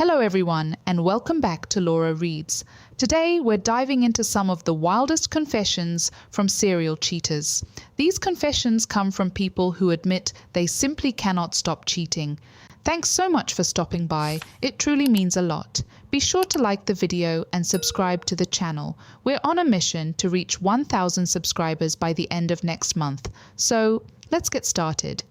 Hello everyone, and welcome back to Laura Reads. Today we're diving into some of the wildest confessions from serial cheaters. These confessions come from people who admit they simply cannot stop cheating. Thanks so much for stopping by, it truly means a lot. Be sure to like the video and subscribe to the channel. We're on a mission to reach 1,000 subscribers by the end of next month, so let's get started.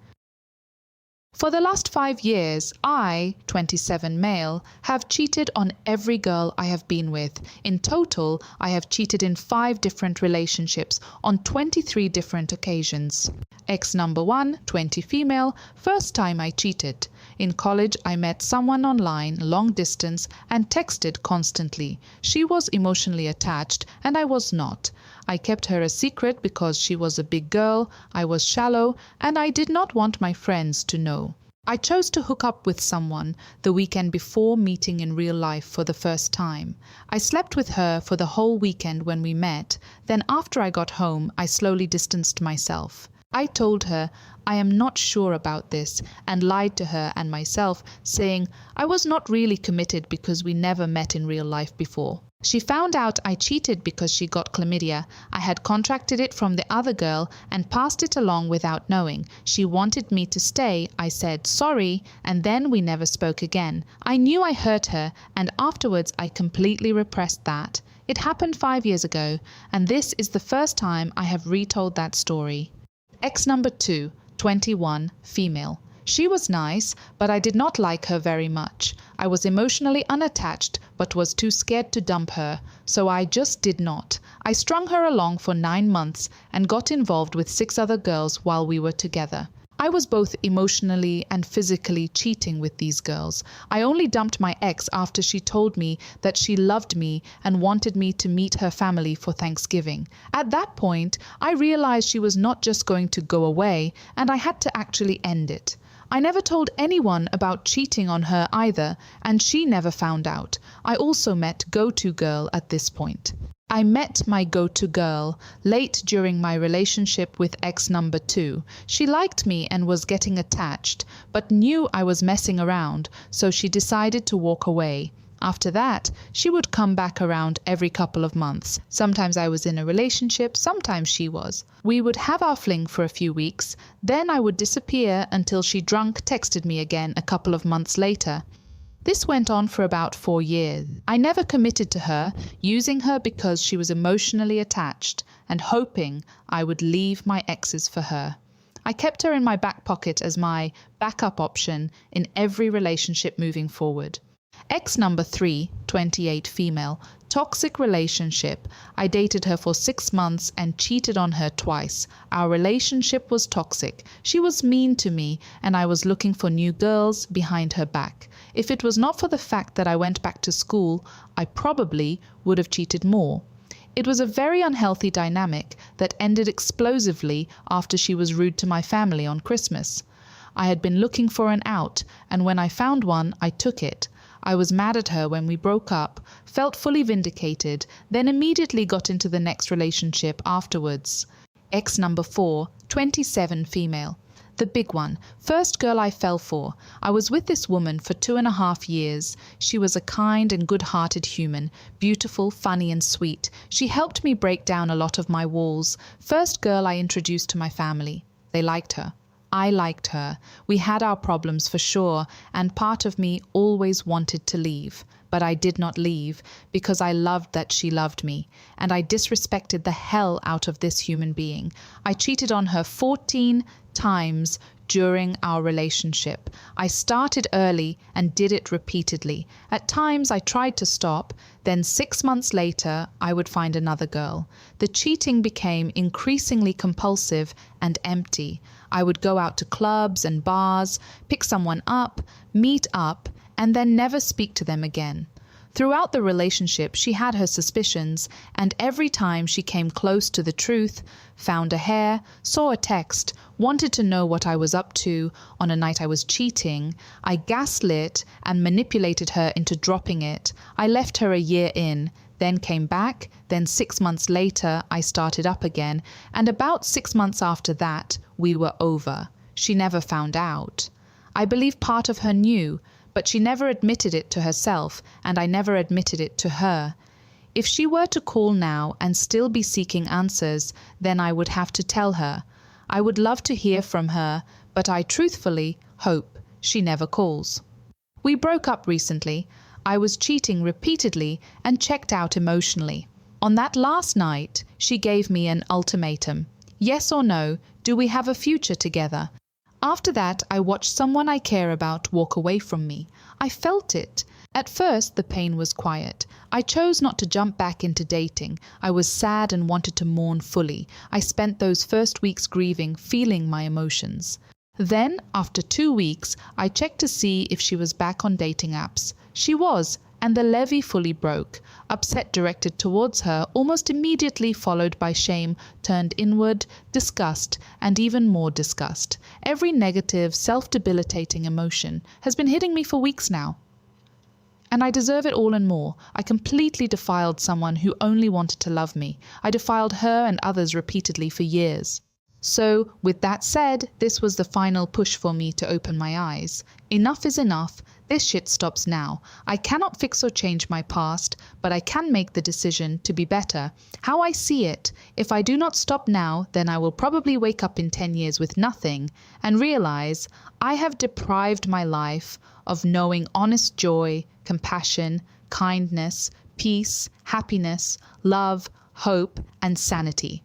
For the last 5 years, I, 27 male, have cheated on every girl I have been with. In total, I have cheated in 5 different relationships on 23 different occasions. Ex number 1, 20 female, first time I cheated. In college, I met someone online, long distance, and texted constantly. She was emotionally attached, and I was not. I kept her a secret because she was a big girl, I was shallow, and I did not want my friends to know. I chose to hook up with someone the weekend before meeting in real life for the first time. I slept with her for the whole weekend when we met, then after I got home, I slowly distanced myself. I told her I am not sure about this and lied to her and myself, saying I was not really committed because we never met in real life before. She found out I cheated because she got chlamydia. I had contracted it from the other girl and passed it along without knowing. She wanted me to stay. I said sorry, and then we never spoke again. I knew I hurt her, and afterwards I completely repressed that. It happened 5 years ago, and this is the first time I have retold that story. Ex number 2, 21, female. She was nice, but I did not like her very much. I was emotionally unattached, but was too scared to dump her, so I just did not. I strung her along for 9 months and got involved with 6 other girls while we were together. I was both emotionally and physically cheating with these girls. I only dumped my ex after she told me that she loved me and wanted me to meet her family for Thanksgiving. At that point, I realized she was not just going to go away, and I had to actually end it. I never told anyone about cheating on her either, and she never found out. I also met go-to girl at this point. I met my go-to girl late during my relationship with ex number 2. She liked me and was getting attached, but knew I was messing around, so she decided to walk away. After that, she would come back around every couple of months. Sometimes I was in a relationship, sometimes she was. We would have our fling for a few weeks, then I would disappear until she drunk texted me again a couple of months later. This went on for about 4 years. I never committed to her, using her because she was emotionally attached and hoping I would leave my exes for her. I kept her in my back pocket as my backup option in every relationship moving forward. Ex number 3, 28 female, toxic relationship. I dated her for 6 months and cheated on her twice. Our relationship was toxic. She was mean to me and I was looking for new girls behind her back. If it was not for the fact that I went back to school, I probably would have cheated more. It was a very unhealthy dynamic that ended explosively after she was rude to my family on Christmas. I had been looking for an out, and when I found one, I took it. I was mad at her when we broke up, felt fully vindicated, then immediately got into the next relationship afterwards. Ex number 4, 27 female. The big one. First girl I fell for. I was with this woman for 2.5 years. She was a kind and good-hearted human, beautiful, funny and sweet. She helped me break down a lot of my walls. First girl I introduced to my family. They liked her. I liked her. We had our problems for sure, and part of me always wanted to leave. But I did not leave because I loved that she loved me, and I disrespected the hell out of this human being. I cheated on her 14 times during our relationship. I started early and did it repeatedly. At times I tried to stop, then 6 months later I would find another girl. The cheating became increasingly compulsive and empty. I would go out to clubs and bars, pick someone up, meet up, and then never speak to them again. Throughout the relationship, she had her suspicions, and every time she came close to the truth, found a hair, saw a text, wanted to know what I was up to on a night I was cheating, I gaslit and manipulated her into dropping it. I left her a year in, then came back, then 6 months later I started up again, and about 6 months after that, we were over. She never found out. I believe part of her knew, but she never admitted it to herself, and I never admitted it to her. If she were to call now and still be seeking answers, then I would have to tell her. I would love to hear from her, but I truthfully hope she never calls. We broke up recently. I was cheating repeatedly and checked out emotionally. On that last night, she gave me an ultimatum. Yes or no, do we have a future together? After that, I watched someone I care about walk away from me. I felt it. At first, the pain was quiet. I chose not to jump back into dating. I was sad and wanted to mourn fully. I spent those first weeks grieving, feeling my emotions. Then, after 2 weeks, I checked to see if she was back on dating apps. She was, and the levee fully broke. Upset directed towards her, almost immediately followed by shame, turned inward, disgust, and even more disgust. Every negative, self-debilitating emotion has been hitting me for weeks now. And I deserve it all and more. I completely defiled someone who only wanted to love me. I defiled her and others repeatedly for years. So, with that said, this was the final push for me to open my eyes. Enough is enough. This shit stops now. I cannot fix or change my past, but I can make the decision to be better. How I see it, if I do not stop now, then I will probably wake up in 10 years with nothing and realize I have deprived my life of knowing honest joy, compassion, kindness, peace, happiness, love, hope, and sanity.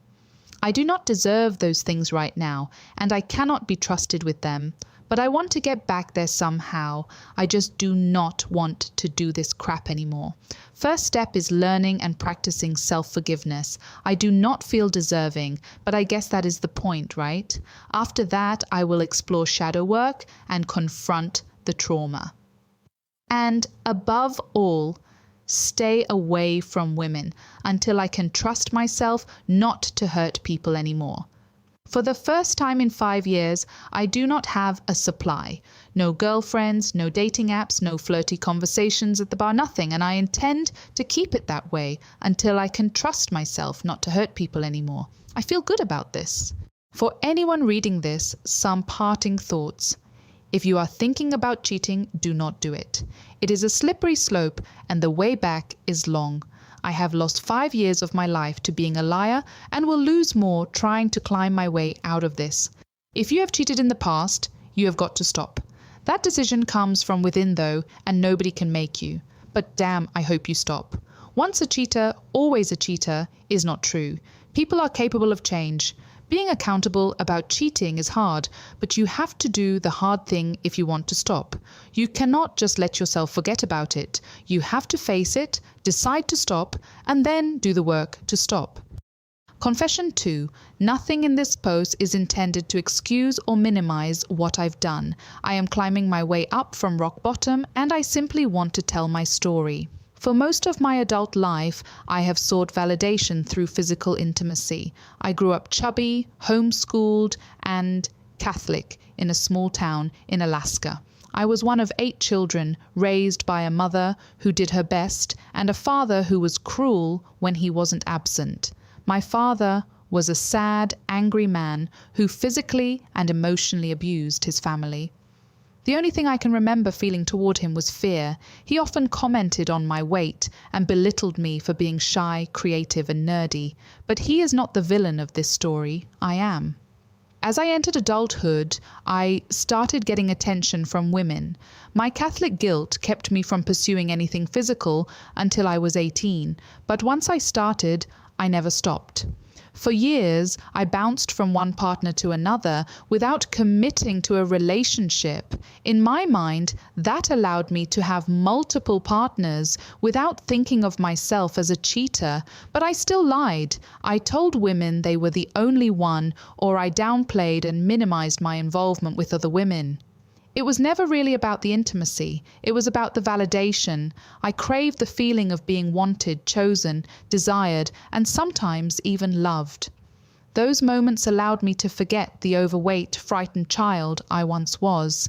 I do not deserve those things right now, and I cannot be trusted with them. But I want to get back there somehow. I just do not want to do this crap anymore. First step is learning and practicing self-forgiveness. I do not feel deserving, but I guess that is the point, right? After that, I will explore shadow work and confront the trauma. And above all, stay away from women until I can trust myself not to hurt people anymore. For the first time in 5 years, I do not have a supply. No girlfriends, no dating apps, no flirty conversations at the bar, nothing. And I intend to keep it that way until I can trust myself not to hurt people anymore. I feel good about this. For anyone reading this, some parting thoughts. If you are thinking about cheating, do not do it. It is a slippery slope and the way back is long. I have lost 5 years of my life to being a liar and will lose more trying to climb my way out of this. If you have cheated in the past, you have got to stop. That decision comes from within though, and nobody can make you. But damn, I hope you stop. Once a cheater, always a cheater is not true. People are capable of change. Being accountable about cheating is hard, but you have to do the hard thing if you want to stop. You cannot just let yourself forget about it. You have to face it, decide to stop, and then do the work to stop. Confession 2. Nothing in this post is intended to excuse or minimize what I've done. I am climbing my way up from rock bottom, and I simply want to tell my story. For most of my adult life, I have sought validation through physical intimacy. I grew up chubby, homeschooled, and Catholic in a small town in Alaska. I was one of 8 children, raised by a mother who did her best and a father who was cruel when he wasn't absent. My father was a sad, angry man who physically and emotionally abused his family. The only thing I can remember feeling toward him was fear. He often commented on my weight and belittled me for being shy, creative, and nerdy. But he is not the villain of this story. I am. As I entered adulthood, I started getting attention from women. My Catholic guilt kept me from pursuing anything physical until I was 18. But once I started, I never stopped. For years, I bounced from one partner to another without committing to a relationship. In my mind, that allowed me to have multiple partners without thinking of myself as a cheater, but I still lied. I told women they were the only one, or I downplayed and minimized my involvement with other women. It was never really about the intimacy. It was about the validation. I craved the feeling of being wanted, chosen, desired, and sometimes even loved. Those moments allowed me to forget the overweight, frightened child I once was.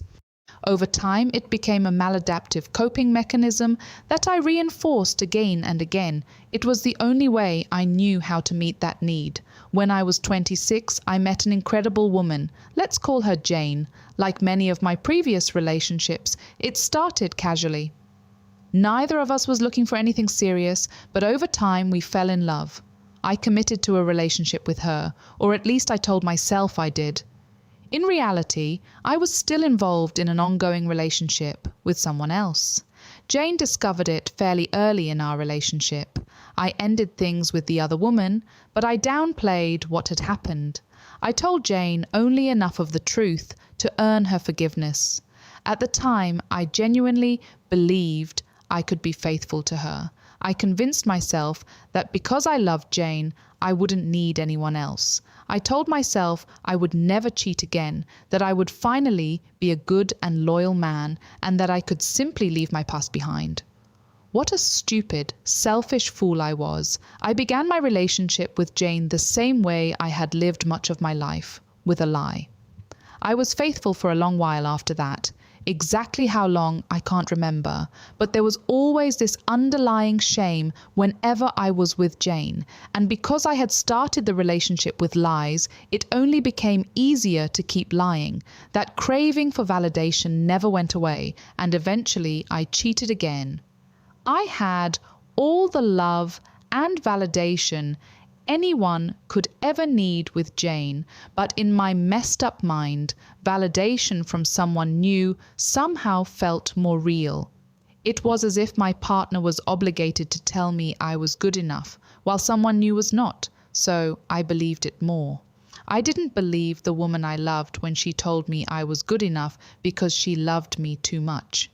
Over time, it became a maladaptive coping mechanism that I reinforced again and again. It was the only way I knew how to meet that need. When I was 26, I met an incredible woman. Let's call her Jane. Like many of my previous relationships, it started casually. Neither of us was looking for anything serious, but over time we fell in love. I committed to a relationship with her, or at least I told myself I did. In reality, I was still involved in an ongoing relationship with someone else. Jane discovered it fairly early in our relationship. I ended things with the other woman, but I downplayed what had happened. I told Jane only enough of the truth to earn her forgiveness. At the time, I genuinely believed I could be faithful to her. I convinced myself that because I loved Jane, I wouldn't need anyone else. I told myself I would never cheat again, that I would finally be a good and loyal man, and that I could simply leave my past behind. What a stupid, selfish fool I was. I began my relationship with Jane the same way I had lived much of my life, with a lie. I was faithful for a long while after that. Exactly how long, I can't remember, but there was always this underlying shame whenever I was with Jane, and because I had started the relationship with lies, it only became easier to keep lying. That craving for validation never went away, and eventually I cheated again. I had all the love and validation anyone could ever need with Jane, but in my messed up mind, validation from someone new somehow felt more real. It was as if my partner was obligated to tell me I was good enough, while someone new was not, so I believed it more. I didn't believe the woman I loved when she told me I was good enough because she loved me too much.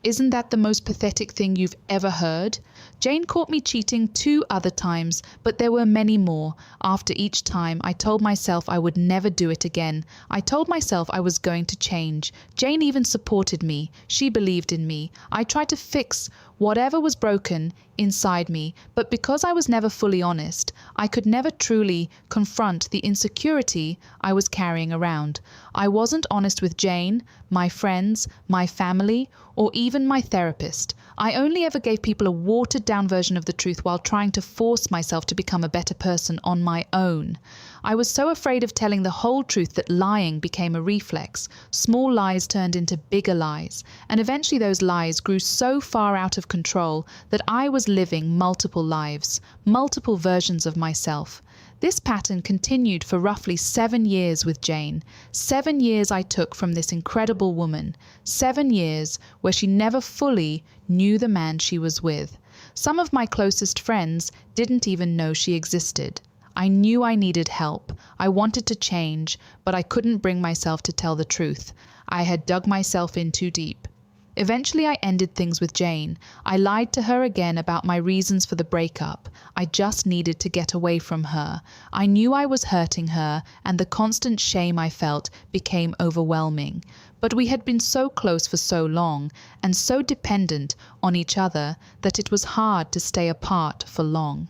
Isn't that the most pathetic thing you've ever heard? Jane caught me cheating 2 other times, but there were many more. After each time, I told myself I would never do it again. I told myself I was going to change. Jane even supported me. She believed in me. I tried to fix whatever was broken inside me, but because I was never fully honest, I could never truly confront the insecurity I was carrying around. I wasn't honest with Jane, my friends, my family, or even my therapist. I only ever gave people a watered-down version of the truth while trying to force myself to become a better person on my own. I was so afraid of telling the whole truth that lying became a reflex. Small lies turned into bigger lies, and eventually those lies grew so far out of control that I was living multiple lives, multiple versions of myself. This pattern continued for roughly 7 years with Jane. 7 years I took from this incredible woman. 7 years where she never fully knew the man she was with. Some of my closest friends didn't even know she existed. I knew I needed help. I wanted to change, but I couldn't bring myself to tell the truth. I had dug myself in too deep. Eventually I ended things with Jane. I lied to her again about my reasons for the breakup. I just needed to get away from her. I knew I was hurting her, and the constant shame I felt became overwhelming. But we had been so close for so long, and so dependent on each other, that it was hard to stay apart for long.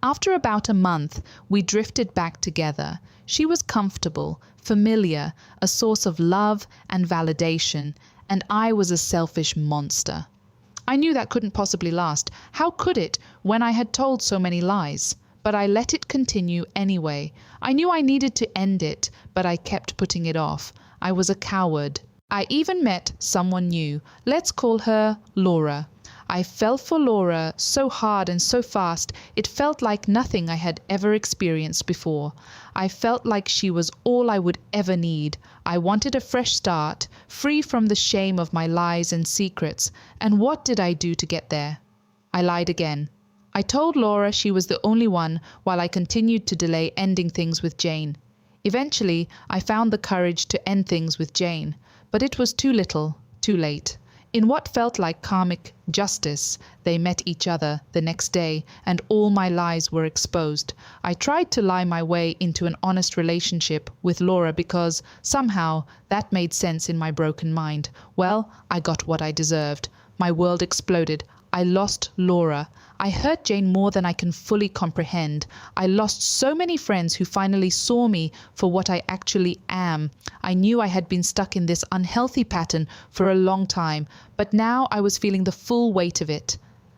After about a month, we drifted back together. She was comfortable, familiar, a source of love and validation, and I was a selfish monster. I knew that couldn't possibly last. How could it, when I had told so many lies? But I let it continue anyway. I knew I needed to end it, but I kept putting it off. I was a coward. I even met someone new. Let's call her Laura. I fell for Laura so hard and so fast, it felt like nothing I had ever experienced before. I felt like she was all I would ever need. I wanted a fresh start, free from the shame of my lies and secrets. And what did I do to get there? I lied again. I told Laura she was the only one, while I continued to delay ending things with Jane. Eventually, I found the courage to end things with Jane, but it was too little, too late. In what felt like karmic justice, they met each other the next day, and all my lies were exposed. I tried to lie my way into an honest relationship with Laura because, somehow, that made sense in my broken mind. Well, I got what I deserved. My world exploded. I lost Laura. I hurt Jane more than I can fully comprehend. I lost so many friends who finally saw me for what I actually am. I knew I had been stuck in this unhealthy pattern for a long time, but now I was feeling the full weight of it.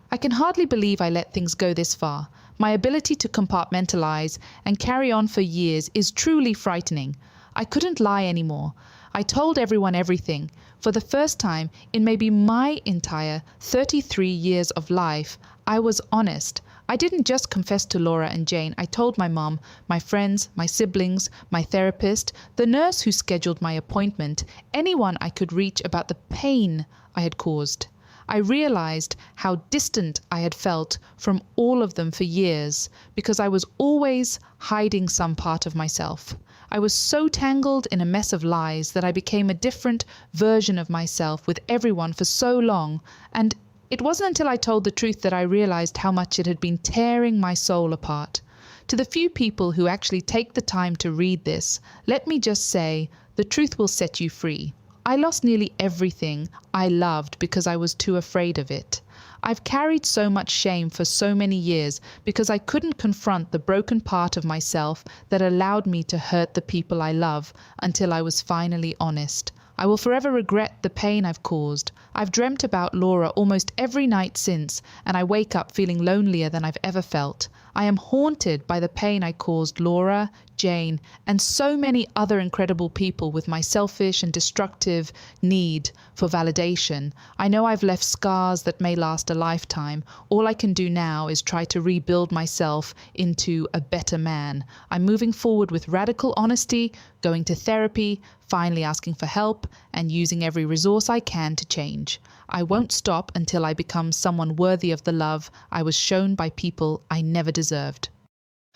I can hardly believe I let things go this far. My ability to compartmentalize and carry on for years is truly frightening. I couldn't lie anymore. I told everyone everything. For the first time in maybe my entire 33 years of life, I was honest. I didn't just confess to Laura and Jane. I told my mom, my friends, my siblings, my therapist, the nurse who scheduled my appointment, anyone I could reach about the pain I had caused. I realized how distant I had felt from all of them for years because I was always hiding some part of myself. I was so tangled in a mess of lies that I became a different version of myself with everyone for so long, and it wasn't until I told the truth that I realized how much it had been tearing my soul apart. To the few people who actually take the time to read this, let me just say, the truth will set you free. I lost nearly everything I loved because I was too afraid of it. I've carried so much shame for so many years because I couldn't confront the broken part of myself that allowed me to hurt the people I love until I was finally honest. I will forever regret the pain I've caused. I've dreamt about Laura almost every night since, and I wake up feeling lonelier than I've ever felt. I am haunted by the pain I caused Laura, Jane, and so many other incredible people with my selfish and destructive need for validation. I know I've left scars that may last a lifetime. All I can do now is try to rebuild myself into a better man. I'm moving forward with radical honesty, going to therapy, finally asking for help, and using every resource I can to change. I won't stop until I become someone worthy of the love I was shown by people I never deserved.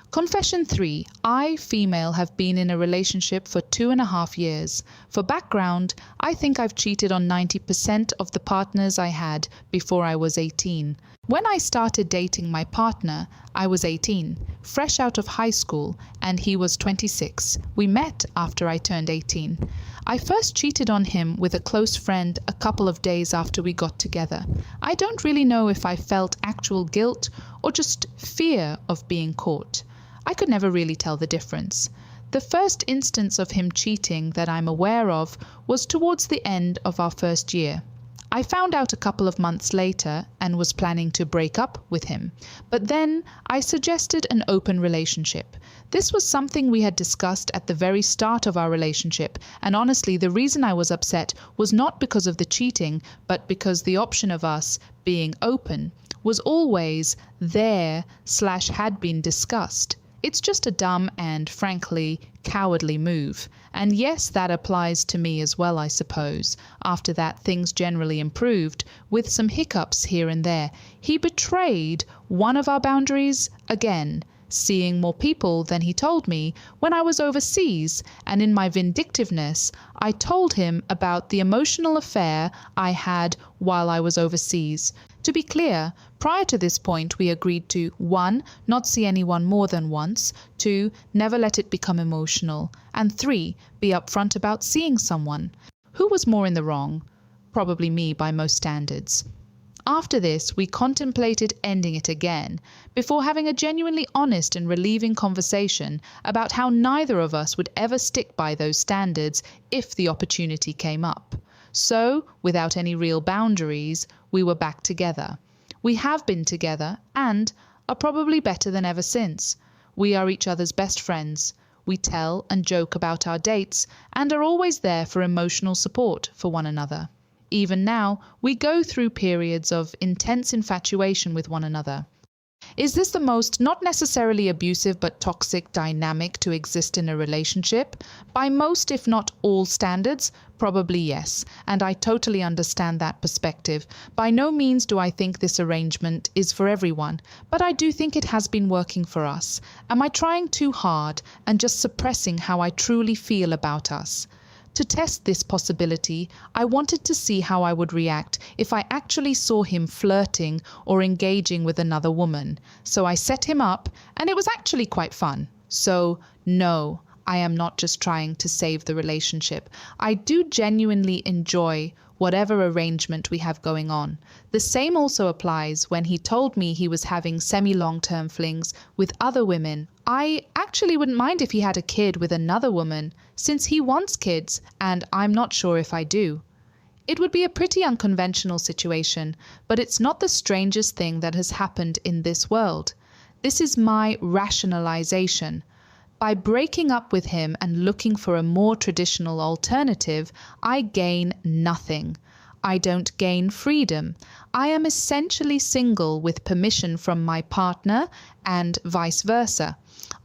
Confession 3. I, female, have been in a relationship for 2.5 years. For background, I think I've cheated on 90% of the partners I had before I was 18. When I started dating my partner, I was 18, fresh out of high school, and he was 26. We met after I turned 18. I first cheated on him with a close friend a couple of days after we got together. I don't really know if I felt actual guilt or just fear of being caught. I could never really tell the difference. The first instance of him cheating that I'm aware of was towards the end of our first year. I found out a couple of months later and was planning to break up with him, but then I suggested an open relationship. This was something we had discussed at the very start of our relationship, and honestly, the reason I was upset was not because of the cheating, but because the option of us being open was always there/had been discussed. It's just a dumb and, frankly, cowardly move. And yes, that applies to me as well, I suppose. After that, things generally improved, with some hiccups here and there. He betrayed one of our boundaries again, seeing more people than he told me when I was overseas, and in my vindictiveness, I told him about the emotional affair I had while I was overseas. To be clear, prior to this point, we agreed to 1. Not see anyone more than once, 2. Never let it become emotional, and 3. Be upfront about seeing someone. Who was more in the wrong? Probably me by most standards. After this, we contemplated ending it again, before having a genuinely honest and relieving conversation about how neither of us would ever stick by those standards if the opportunity came up. So, without any real boundaries, we were back together. We have been together and are probably better than ever since. We are each other's best friends. We tell and joke about our dates and are always there for emotional support for one another. Even now, we go through periods of intense infatuation with one another. Is this the most, not necessarily abusive, but toxic dynamic to exist in a relationship? By most, if not all standards, probably yes, and I totally understand that perspective. By no means do I think this arrangement is for everyone, but I do think it has been working for us. Am I trying too hard and just suppressing how I truly feel about us? To test this possibility, I wanted to see how I would react if I actually saw him flirting or engaging with another woman. So I set him up, and it was actually quite fun. So, no, I am not just trying to save the relationship. I do genuinely enjoy whatever arrangement we have going on. The same also applies when he told me he was having semi-long-term flings with other women. I actually wouldn't mind if he had a kid with another woman, since he wants kids, and I'm not sure if I do. It would be a pretty unconventional situation, but it's not the strangest thing that has happened in this world. This is my rationalization. By breaking up with him and looking for a more traditional alternative, I gain nothing. I don't gain freedom. I am essentially single with permission from my partner and vice versa.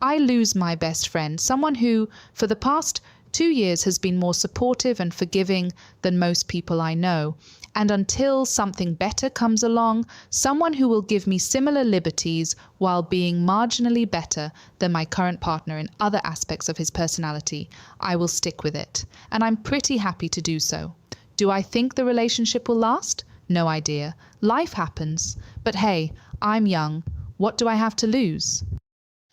I lose my best friend, someone who, for the past 2 years, has been more supportive and forgiving than most people I know. And until something better comes along, someone who will give me similar liberties while being marginally better than my current partner in other aspects of his personality, I will stick with it. And I'm pretty happy to do so. Do I think the relationship will last? No idea. Life happens. But hey, I'm young. What do I have to lose?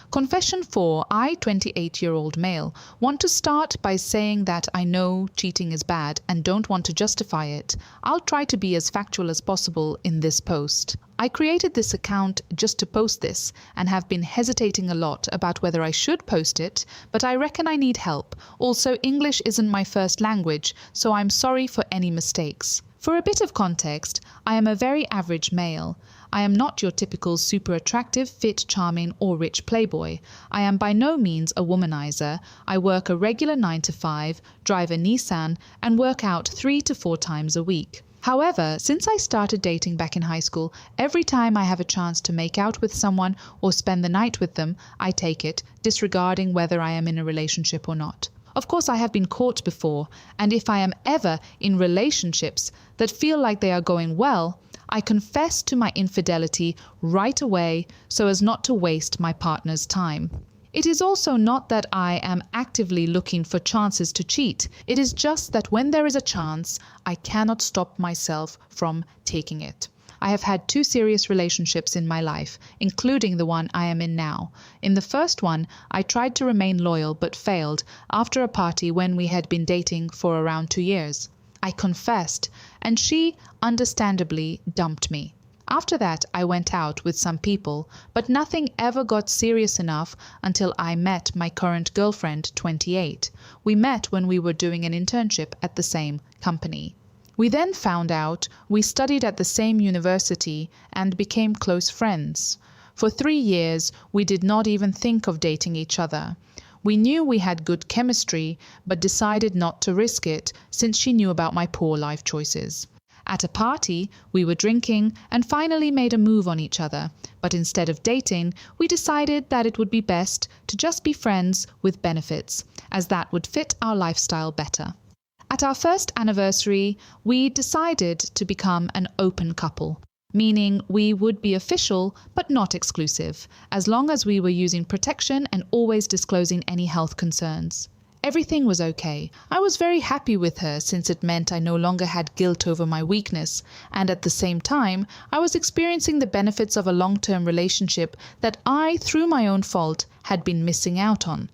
Confession 4. I, 28-year-old male, want to start by saying that I know cheating is bad and don't want to justify it. I'll try to be as factual as possible in this post. I created this account just to post this and have been hesitating a lot about whether I should post it, but I reckon I need help. Also, English isn't my first language, so I'm sorry for any mistakes. For a bit of context, I am a very average male. I am not your typical super attractive, fit, charming or rich playboy. I am by no means a womanizer. I work a regular 9 to 5, drive a Nissan and work out 3 to 4 times a week. However, since I started dating back in high school, every time I have a chance to make out with someone or spend the night with them, I take it, disregarding whether I am in a relationship or not. Of course, I have been caught before, and if I am ever in relationships that feel like they are going well, I confess to my infidelity right away so as not to waste my partner's time. It is also not that I am actively looking for chances to cheat. It is just that when there is a chance, I cannot stop myself from taking it. I have had 2 serious relationships in my life, including the one I am in now. In the first one, I tried to remain loyal but failed after a party when we had been dating for around 2 years. I confessed, and she, understandably, dumped me. After that, I went out with some people, but nothing ever got serious enough until I met my current girlfriend, 28. We met when we were doing an internship at the same company. We then found out we studied at the same university and became close friends. For 3 years, we did not even think of dating each other. We knew we had good chemistry, but decided not to risk it since she knew about my poor life choices. At a party, we were drinking and finally made a move on each other, but instead of dating, we decided that it would be best to just be friends with benefits, as that would fit our lifestyle better. At our first anniversary, we decided to become an open couple, meaning we would be official but not exclusive, as long as we were using protection and always disclosing any health concerns. Everything was okay. I was very happy with her since it meant I no longer had guilt over my weakness, and at the same time, I was experiencing the benefits of a long-term relationship that I, through my own fault, had been missing out on.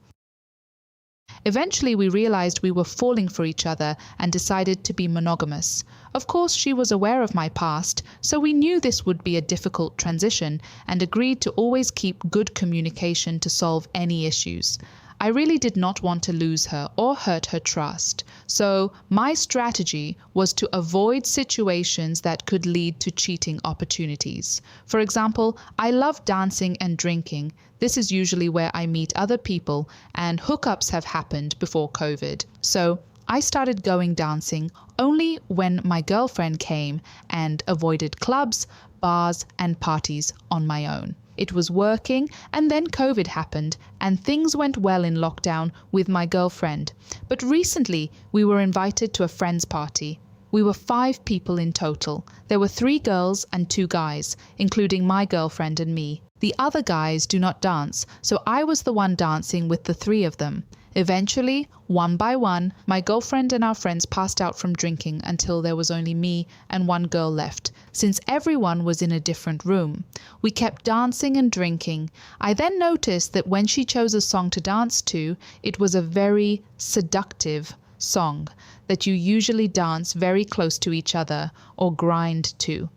Eventually, we realized we were falling for each other and decided to be monogamous. Of course, she was aware of my past, so we knew this would be a difficult transition and agreed to always keep good communication to solve any issues. I really did not want to lose her or hurt her trust, so my strategy was to avoid situations that could lead to cheating opportunities. For example, I love dancing and drinking. This is usually where I meet other people, and hookups have happened before COVID. So I started going dancing only when my girlfriend came and avoided clubs, bars, and parties on my own. It was working, and then COVID happened, and things went well in lockdown with my girlfriend. But recently, we were invited to a friend's party. We were 5 people in total. There were 3 girls and 2 guys, including my girlfriend and me. The other guys do not dance, so I was the one dancing with the 3 of them. Eventually, one by one, my girlfriend and our friends passed out from drinking until there was only me and 1 girl left, since everyone was in a different room. We kept dancing and drinking. I then noticed that when she chose a song to dance to, it was a very seductive song that you usually dance very close to each other or grind to.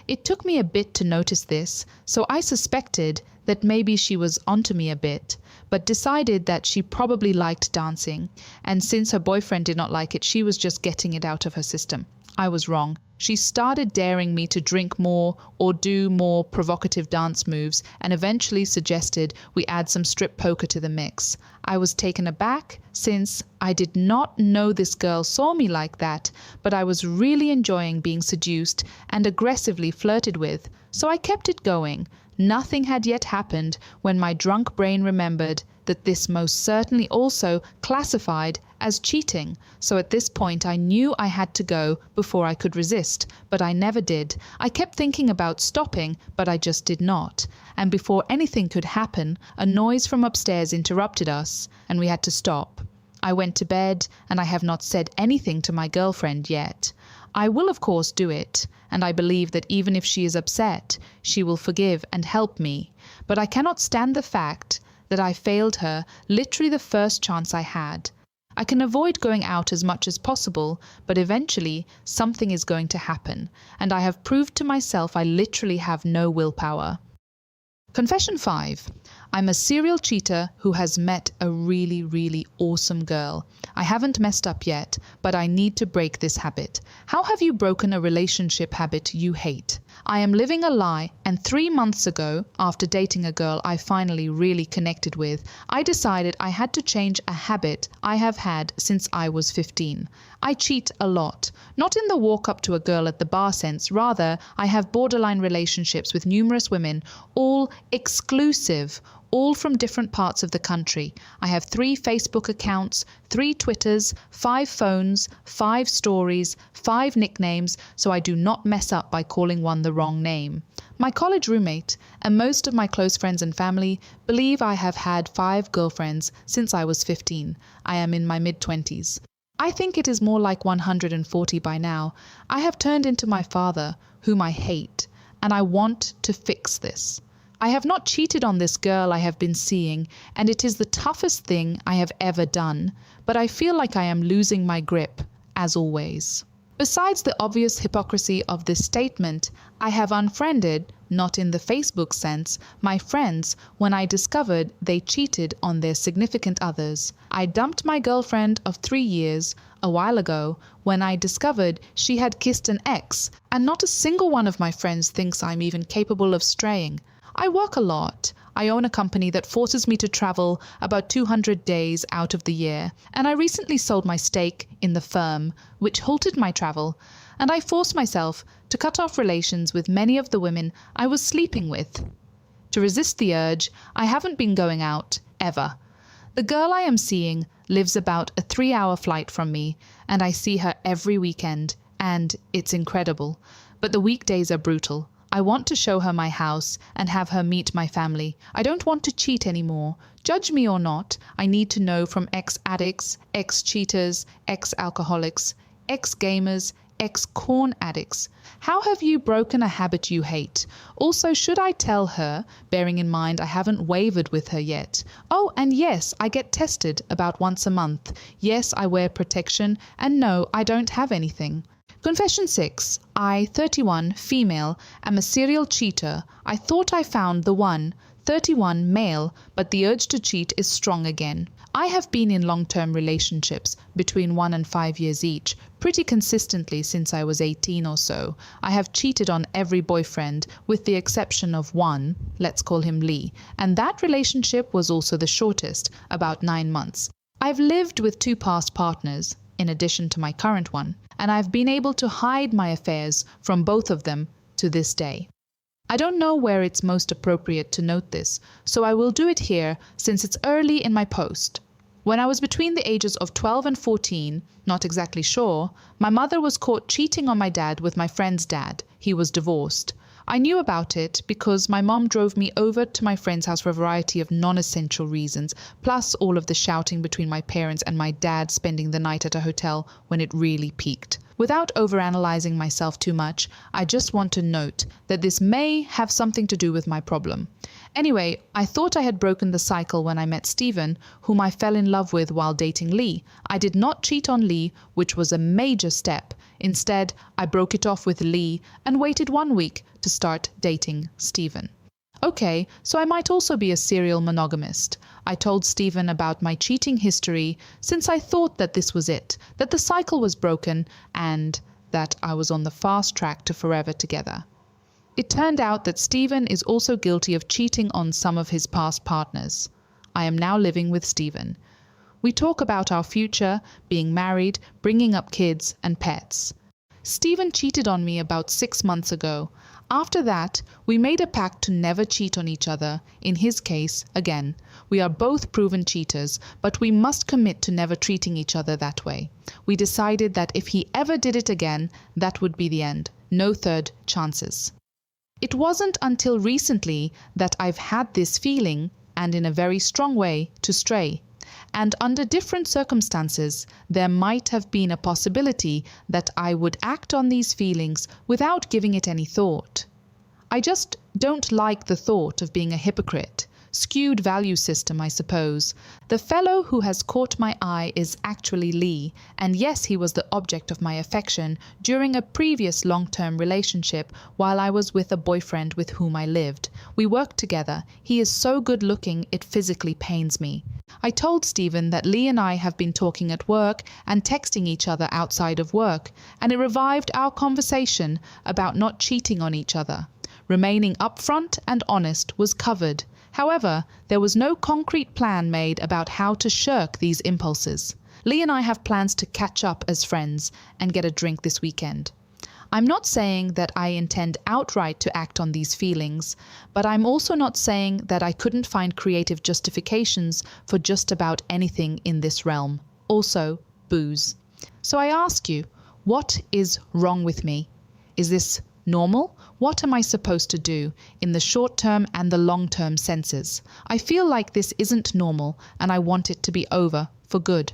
It took me a bit to notice this, so I suspected that maybe she was onto me a bit, but decided that she probably liked dancing, and since her boyfriend did not like it, she was just getting it out of her system. I was wrong. She started daring me to drink more or do more provocative dance moves and eventually suggested we add some strip poker to the mix. I was taken aback since I did not know this girl saw me like that, but I was really enjoying being seduced and aggressively flirted with, so I kept it going. Nothing had yet happened when my drunk brain remembered that this most certainly also classified as cheating. So at this point I knew I had to go before I could resist, but I never did. I kept thinking about stopping, but I just did not. And before anything could happen, a noise from upstairs interrupted us, and we had to stop. I went to bed, and I have not said anything to my girlfriend yet. I will of course do it, and I believe that even if she is upset, she will forgive and help me. But I cannot stand the fact that I failed her literally the first chance I had. I can avoid going out as much as possible, but eventually something is going to happen, and I have proved to myself I literally have no willpower. Confession 5. I'm a serial cheater who has met a really awesome girl. I haven't messed up yet, but I need to break this habit. How have you broken a relationship habit you hate? I am living a lie, and 3 months ago, after dating a girl I finally really connected with, I decided I had to change a habit I have had since I was 15. I cheat a lot. Not in the walk up to a girl at the bar sense, rather I have borderline relationships with numerous women, all exclusive, all from different parts of the country. I have 3 Facebook accounts, 3 Twitters, 5 phones, 5 stories, 5 nicknames, so I do not mess up by calling one the wrong name. My college roommate and most of my close friends and family believe I have had 5 girlfriends since I was 15. I am in my mid-20s. I think it is more like 140 by now. I have turned into my father, whom I hate, and I want to fix this. I have not cheated on this girl I have been seeing, and it is the toughest thing I have ever done, but I feel like I am losing my grip, as always. Besides the obvious hypocrisy of this statement, I have unfriended, not in the Facebook sense, my friends when I discovered they cheated on their significant others. I dumped my girlfriend of 3 years a while ago when I discovered she had kissed an ex, and not a single one of my friends thinks I'm even capable of straying. I work a lot. I own a company that forces me to travel about 200 days out of the year, and I recently sold my stake in the firm, which halted my travel, and I forced myself to cut off relations with many of the women I was sleeping with. To resist the urge, I haven't been going out, ever. The girl I am seeing lives about a 3-hour flight from me, and I see her every weekend, and it's incredible. But the weekdays are brutal. I want to show her my house and have her meet my family. I don't want to cheat anymore. Judge me or not, I need to know from ex-addicts, ex-cheaters, ex-alcoholics, ex-gamers, ex-corn addicts. How have you broken a habit you hate? Also, should I tell her, bearing in mind I haven't wavered with her yet? Oh, and yes, I get tested about once a month. Yes, I wear protection, and no, I don't have anything. Confession 6. I, 31, female, am a serial cheater. I thought I found the one. 31, male, but the urge to cheat is strong again. I have been in long-term relationships, between 1 and 5 years each, pretty consistently since I was 18 or so. I have cheated on every boyfriend, with the exception of one, let's call him Lee, and that relationship was also the shortest, about 9 months. I've lived with 2 past partners, in addition to my current one, and I've been able to hide my affairs from both of them to this day. I don't know where it's most appropriate to note this, so I will do it here since it's early in my post. When I was between the ages of 12 and 14, not exactly sure, my mother was caught cheating on my dad with my friend's dad. He was divorced. I knew about it because my mom drove me over to my friend's house for a variety of non-essential reasons, plus all of the shouting between my parents and my dad spending the night at a hotel when it really peaked. Without overanalyzing myself too much, I just want to note that this may have something to do with my problem. Anyway, I thought I had broken the cycle when I met Steven, whom I fell in love with while dating Lee. I did not cheat on Lee, which was a major step. Instead, I broke it off with Lee and waited 1 week to start dating Steven. Okay, so I might also be a serial monogamist. I told Steven about my cheating history since I thought that this was it, that the cycle was broken, and that I was on the fast track to forever together. It turned out that Stephen is also guilty of cheating on some of his past partners. I am now living with Stephen. We talk about our future, being married, bringing up kids and pets. Stephen cheated on me about 6 months ago. After that, we made a pact to never cheat on each other. In his case, again, we are both proven cheaters, but we must commit to never treating each other that way. We decided that if he ever did it again, that would be the end. No third chances. It wasn't until recently that I've had this feeling, and in a very strong way, to stray. And under different circumstances, there might have been a possibility that I would act on these feelings without giving it any thought. I just don't like the thought of being a hypocrite. Skewed value system, I suppose. The fellow who has caught my eye is actually Lee, and yes, he was the object of my affection during a previous long-term relationship while I was with a boyfriend with whom I lived. We worked together. He is so good-looking it physically pains me. I told Stephen that Lee and I have been talking at work and texting each other outside of work, and it revived our conversation about not cheating on each other. Remaining upfront and honest was covered. However, there was no concrete plan made about how to shirk these impulses. Lee and I have plans to catch up as friends and get a drink this weekend. I'm not saying that I intend outright to act on these feelings, but I'm also not saying that I couldn't find creative justifications for just about anything in this realm. Also, booze. So I ask you, what is wrong with me? Is this normal? What am I supposed to do in the short-term and the long-term senses? I feel like this isn't normal and I want it to be over for good.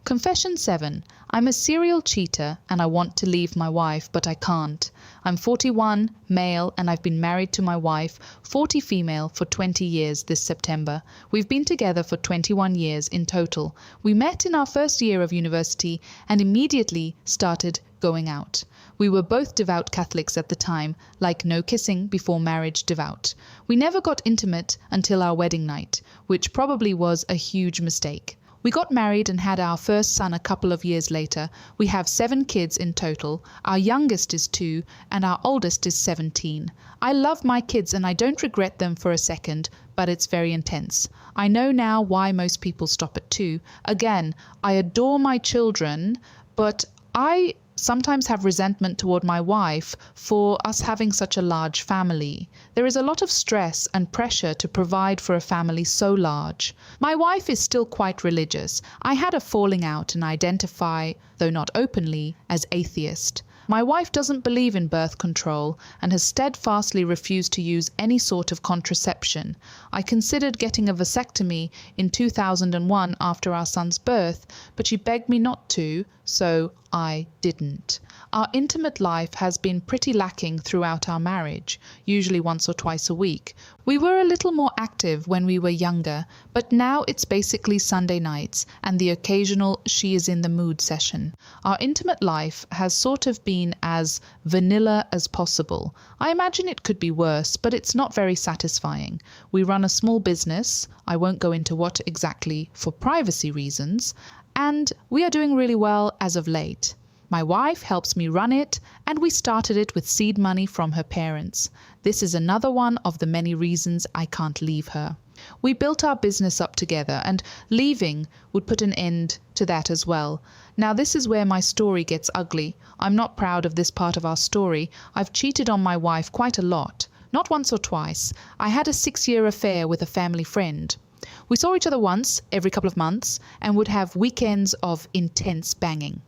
Confession 7. I'm a serial cheater and I want to leave my wife, but I can't. I'm 41, male, and I've been married to my wife, 40 female, for 20 years this September. We've been together for 21 years in total. We met in our first year of university and immediately started going out. We were both devout Catholics at the time, like no kissing before marriage devout. We never got intimate until our wedding night, which probably was a huge mistake. We got married and had our first son a couple of years later. We have 7 kids in total. Our youngest is 2 and our oldest is 17. I love my kids and I don't regret them for a second, but it's very intense. I know now why most people stop at 2. Again, I adore my children, but I sometimes have resentment toward my wife for us having such a large family. There is a lot of stress and pressure to provide for a family so large. My wife is still quite religious. I had a falling out and identify, though not openly, as atheist. My wife doesn't believe in birth control and has steadfastly refused to use any sort of contraception. I considered getting a vasectomy in 2001 after our son's birth, but she begged me not to, so I didn't. Our intimate life has been pretty lacking throughout our marriage, usually once or twice a week. We were a little more active when we were younger, but now it's basically Sunday nights and the occasional she is in the mood session. Our intimate life has sort of been as vanilla as possible. I imagine it could be worse, but it's not very satisfying. We run a small business, I won't go into what exactly for privacy reasons, and we are doing really well as of late. My wife helps me run it, and we started it with seed money from her parents. This is another one of the many reasons I can't leave her. We built our business up together, and leaving would put an end to that as well. Now this is where my story gets ugly. I'm not proud of this part of our story. I've cheated on my wife quite a lot. Not once or twice. I had a 6-year affair with a family friend. We saw each other once every couple of months and would have weekends of intense banging.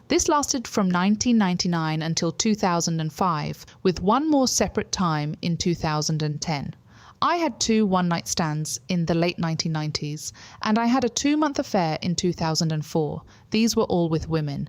This lasted from 1999 until 2005, with one more separate time in 2010. I had 2 one-night stands in the late 1990s, and I had a 2-month affair in 2004. These were all with women.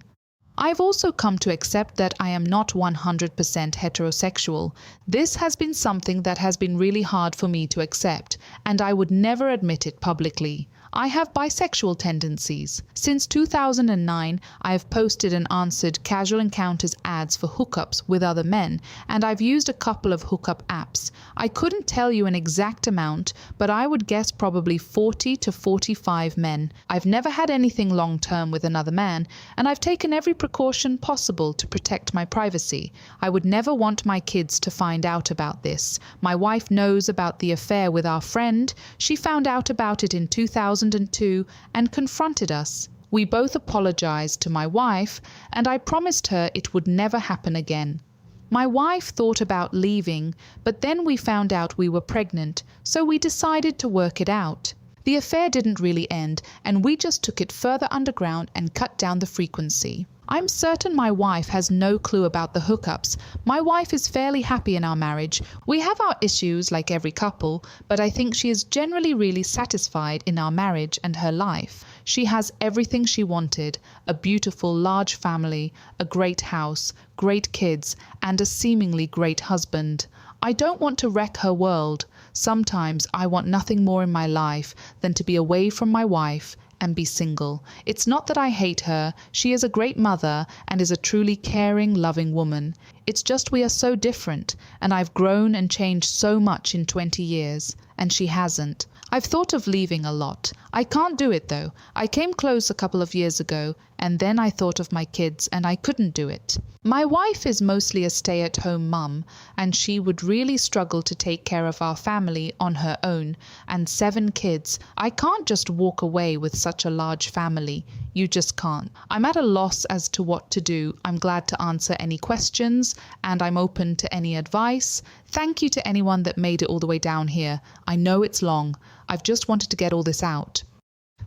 I've also come to accept that I am not 100% heterosexual. This has been something that has been really hard for me to accept, and I would never admit it publicly. I have bisexual tendencies. Since 2009, I have posted and answered casual encounters ads for hookups with other men, and I've used a couple of hookup apps. I couldn't tell you an exact amount, but I would guess probably 40 to 45 men. I've never had anything long-term with another man, and I've taken every precaution possible to protect my privacy. I would never want my kids to find out about this. My wife knows about the affair with our friend. She found out about it in 2002 and confronted us. We both apologized to my wife, and I promised her it would never happen again. My wife thought about leaving, but then we found out we were pregnant, so we decided to work it out. The affair didn't really end, and we just took it further underground and cut down the frequency. I'm certain my wife has no clue about the hookups. My wife is fairly happy in our marriage. We have our issues like every couple, but I think she is generally really satisfied in our marriage and her life. She has everything she wanted: a beautiful large family, a great house, great kids, and a seemingly great husband. I don't want to wreck her world. Sometimes I want nothing more in my life than to be away from my wife and be single. It's not that I hate her. She is a great mother and is a truly caring, loving woman. It's just we are so different, and I've grown and changed so much in 20 years, and she hasn't. I've thought of leaving a lot. I can't do it though. I came close a couple of years ago, and then I thought of my kids and I couldn't do it. My wife is mostly a stay-at-home mum, and she would really struggle to take care of our family on her own, and 7 kids. I can't just walk away with such a large family. You just can't. I'm at a loss as to what to do. I'm glad to answer any questions, and I'm open to any advice. Thank you to anyone that made it all the way down here. I know it's long. I've just wanted to get all this out.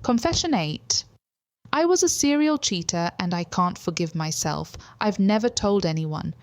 Confession 8. I was a serial cheater and I can't forgive myself. I've never told anyone.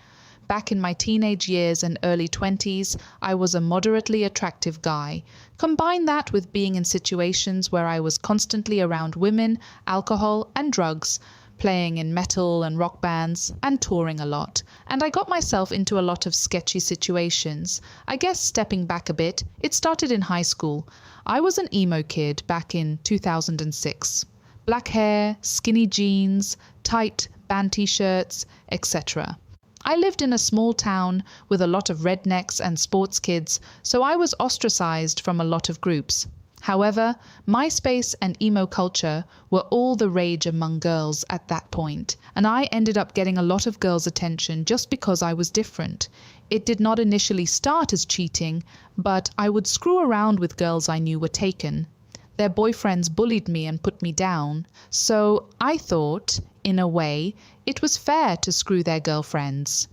Back in my teenage years and early 20s, I was a moderately attractive guy. Combine that with being in situations where I was constantly around women, alcohol, and drugs, playing in metal and rock bands, and touring a lot. And I got myself into a lot of sketchy situations. I guess stepping back a bit, it started in high school. I was an emo kid back in 2006. Black hair, skinny jeans, tight band t-shirts, etc. I lived in a small town with a lot of rednecks and sports kids, so I was ostracized from a lot of groups. However, MySpace and emo culture were all the rage among girls at that point, and I ended up getting a lot of girls' attention just because I was different. It did not initially start as cheating, but I would screw around with girls I knew were taken. Their boyfriends bullied me and put me down, so I thought, in a way, it was fair to screw their girlfriends.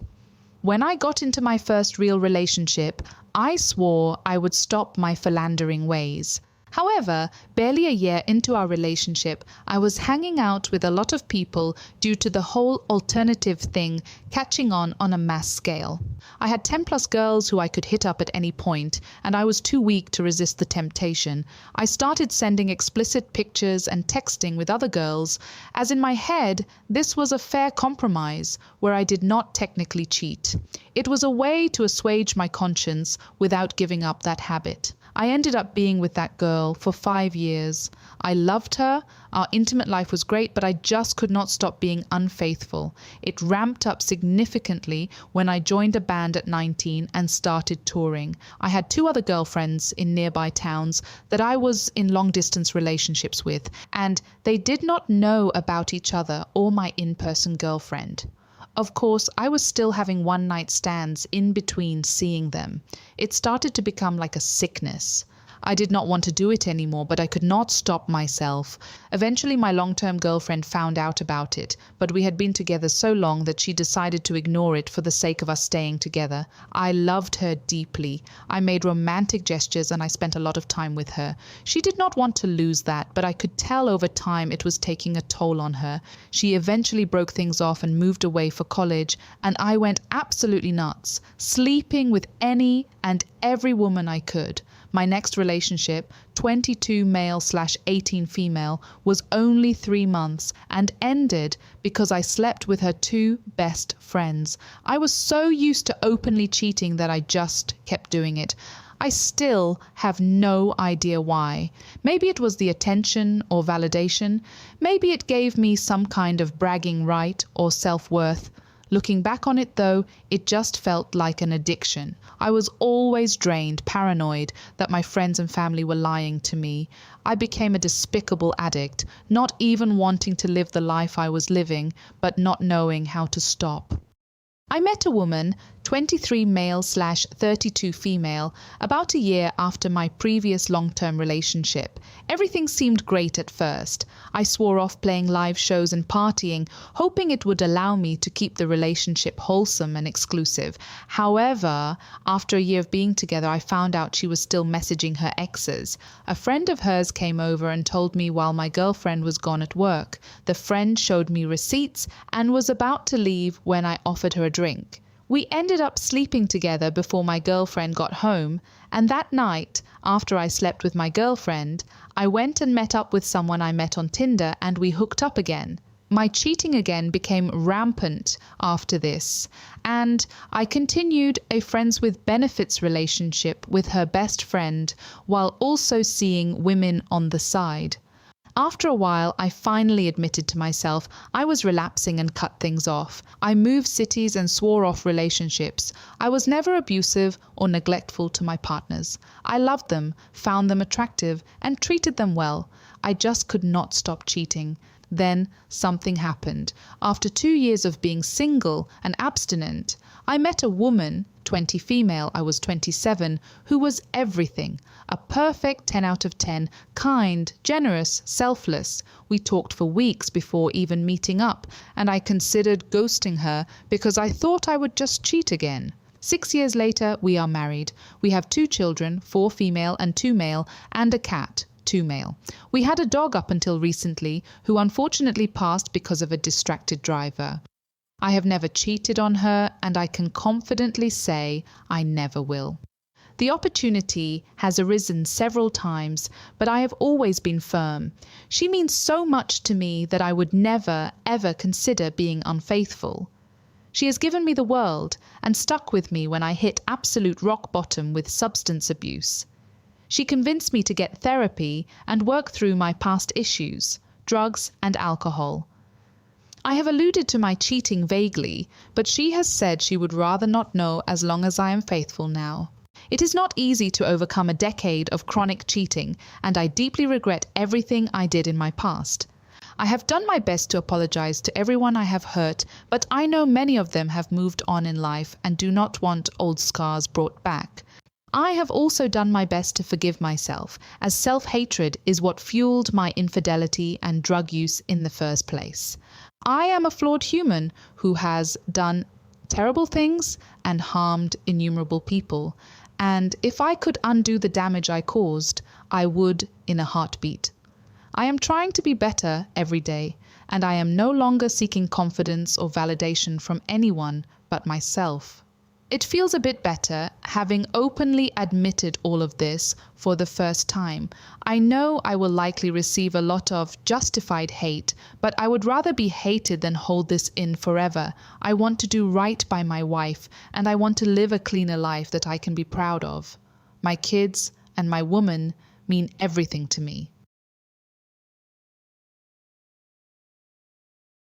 When I got into my first real relationship, I swore I would stop my philandering ways. However, barely a year into our relationship, I was hanging out with a lot of people due to the whole alternative thing catching on a mass scale. I had 10 plus girls who I could hit up at any point, and I was too weak to resist the temptation. I started sending explicit pictures and texting with other girls, as in my head, this was a fair compromise where I did not technically cheat. It was a way to assuage my conscience without giving up that habit. I ended up being with that girl for 5 years. I loved her, our intimate life was great, but I just could not stop being unfaithful. It ramped up significantly when I joined a band at 19 and started touring. I had 2 other girlfriends in nearby towns that I was in long-distance relationships with, and they did not know about each other or my in-person girlfriend. Of course, I was still having one-night stands in between seeing them. It started to become like a sickness. I did not want to do it anymore, but I could not stop myself. Eventually, my long-term girlfriend found out about it, but we had been together so long that she decided to ignore it for the sake of us staying together. I loved her deeply. I made romantic gestures and I spent a lot of time with her. She did not want to lose that, but I could tell over time it was taking a toll on her. She eventually broke things off and moved away for college, and I went absolutely nuts, sleeping with any and every woman I could. My next relationship, 22 male/18 female, was only 3 months and ended because I slept with her 2 best friends. I was so used to openly cheating that I just kept doing it. I still have no idea why. Maybe it was the attention or validation. Maybe it gave me some kind of bragging right or self-worth. Looking back on it though, it just felt like an addiction. I was always drained, paranoid that my friends and family were lying to me. I became a despicable addict, not even wanting to live the life I was living, but not knowing how to stop. I met a woman, 23 male/32 female, about a year after my previous long-term relationship. Everything seemed great at first. I swore off playing live shows and partying, hoping it would allow me to keep the relationship wholesome and exclusive. However, after a year of being together, I found out she was still messaging her exes. A friend of hers came over and told me while my girlfriend was gone at work. The friend showed me receipts and was about to leave when I offered her a drink. We ended up sleeping together before my girlfriend got home, and that night, after I slept with my girlfriend, I went and met up with someone I met on Tinder and we hooked up again. My cheating again became rampant after this, and I continued a friends with benefits relationship with her best friend while also seeing women on the side. After a while, I finally admitted to myself I was relapsing and cut things off. I moved cities and swore off relationships. I was never abusive or neglectful to my partners. I loved them, found them attractive, and treated them well. I just could not stop cheating. Then something happened. After 2 years of being single and abstinent, I met a woman, 20 female, I was 27, who was everything. A perfect 10 out of 10, kind, generous, selfless. We talked for weeks before even meeting up, and I considered ghosting her because I thought I would just cheat again. 6 years later, we are married. We have 2 children, 4 female and 2 male, and a cat. 2 male. We had a dog up until recently, who unfortunately passed because of a distracted driver. I have never cheated on her, and I can confidently say I never will. The opportunity has arisen several times, but I have always been firm. She means so much to me that I would never, ever consider being unfaithful. She has given me the world and stuck with me when I hit absolute rock bottom with substance abuse. She convinced me to get therapy and work through my past issues, drugs and alcohol. I have alluded to my cheating vaguely, but she has said she would rather not know as long as I am faithful now. It is not easy to overcome a decade of chronic cheating, and I deeply regret everything I did in my past. I have done my best to apologize to everyone I have hurt, but I know many of them have moved on in life and do not want old scars brought back. I have also done my best to forgive myself, as self-hatred is what fueled my infidelity and drug use in the first place. I am a flawed human who has done terrible things and harmed innumerable people, and if I could undo the damage I caused, I would in a heartbeat. I am trying to be better every day, and I am no longer seeking confidence or validation from anyone but myself. It feels a bit better having openly admitted all of this for the first time. I know I will likely receive a lot of justified hate, but I would rather be hated than hold this in forever. I want to do right by my wife, and I want to live a cleaner life that I can be proud of. My kids and my woman mean everything to me.